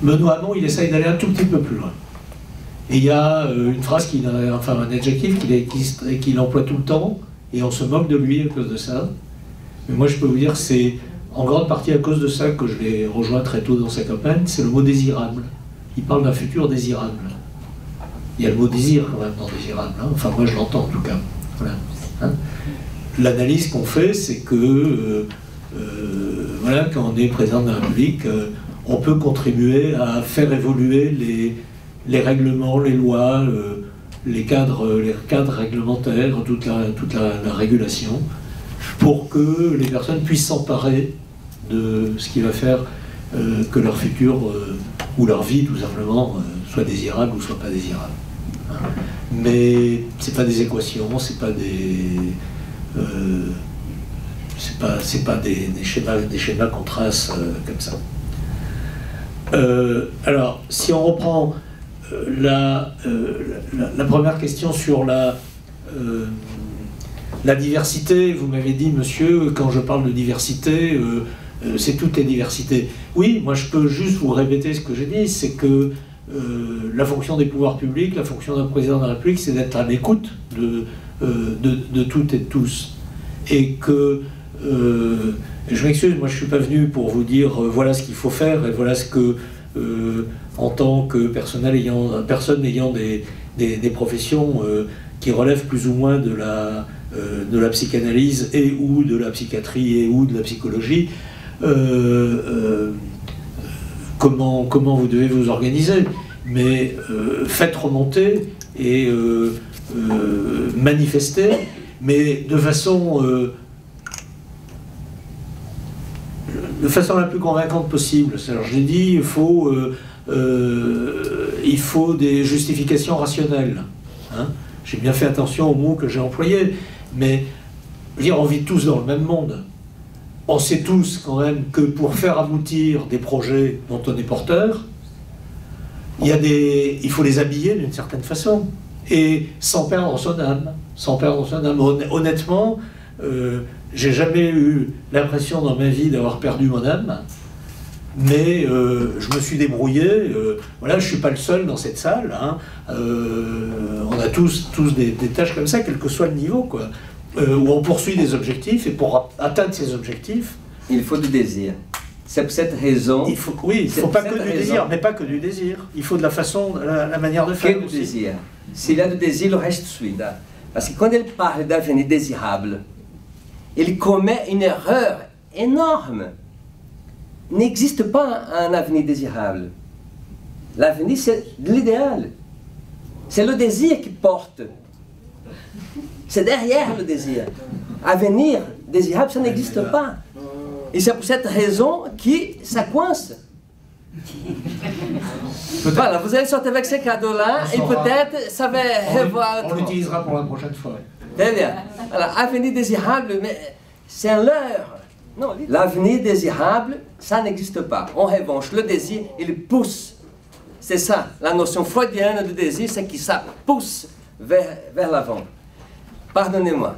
Benoît Hamon, il essaye d'aller un tout petit peu plus loin. Et il y a une phrase, enfin un adjectif qu'il emploie tout le temps, et on se moque de lui à cause de ça. Mais moi je peux vous dire que c'est en grande partie à cause de ça que je l'ai rejoint très tôt dans sa campagne, c'est le mot désirable. Il parle d'un futur désirable. Il y a le mot désir quand même dans désirable, hein. Enfin moi je l'entends en tout cas. Voilà. Hein. L'analyse qu'on fait, c'est que voilà, quand on est président de la République, on peut contribuer à faire évoluer les règlements, les lois, les cadres réglementaires, toute la régulation, pour que les personnes puissent s'emparer de ce qui va faire que leur futur ou leur vie, tout simplement, soit désirable ou soit pas désirable. Hein. Mais c'est pas des équations, c'est pas des schémas qu'on trace comme ça. Alors, si on reprend la première question sur la diversité, vous m'avez dit, monsieur, quand je parle de diversité, c'est toutes les diversités. Oui, moi je peux juste vous répéter ce que j'ai dit, c'est que la fonction des pouvoirs publics, la fonction d'un président de la République, c'est d'être à l'écoute de toutes et de tous. Et que, je m'excuse, moi je ne suis pas venu pour vous dire voilà ce qu'il faut faire et voilà ce que, en tant que personne ayant des professions qui relèvent plus ou moins de la psychanalyse et ou de la psychiatrie et ou de la psychologie, comment vous devez vous organiser. Mais faites remonter et manifester, mais de façon la plus convaincante possible. Alors, je l'ai dit, il faut des justifications rationnelles. Hein. J'ai bien fait attention aux mots que j'ai employés, mais on vit tous dans le même monde. On sait tous quand même que pour faire aboutir des projets dont on est porteur, il faut les habiller d'une certaine façon, et sans perdre son âme. Honnêtement, j'ai jamais eu l'impression dans ma vie d'avoir perdu mon âme, mais je me suis débrouillé. Voilà, je ne suis pas le seul dans cette salle. Hein. On a tous des tâches comme ça, quel que soit le niveau, quoi. Où on poursuit des objectifs, et pour atteindre ces objectifs... Il faut du désir. C'est pour cette raison... Il faut pas que du désir, mais pas que du désir. Il faut de la façon, la manière de faire. Que du désir. S'il y a du désir, le reste suit. Parce que quand il parle d'avenir désirable, il commet une erreur énorme. Il n'existe pas un avenir désirable. L'avenir, c'est l'idéal. C'est le désir qui porte. C'est derrière le désir. Avenir désirable, ça n'existe pas. Et c'est pour cette raison que ça coince. Voilà, vous allez sortir avec ces cadeaux-là et peut-être ça va revoir. On l'utilisera pour la prochaine fois. Très bien. Voilà, avenir désirable, mais c'est un leurre. Non, l'avenir désirable, ça n'existe pas. En revanche, le désir, il pousse. C'est ça, la notion freudienne du désir, c'est que ça pousse vers l'avant. Pardonnez-moi.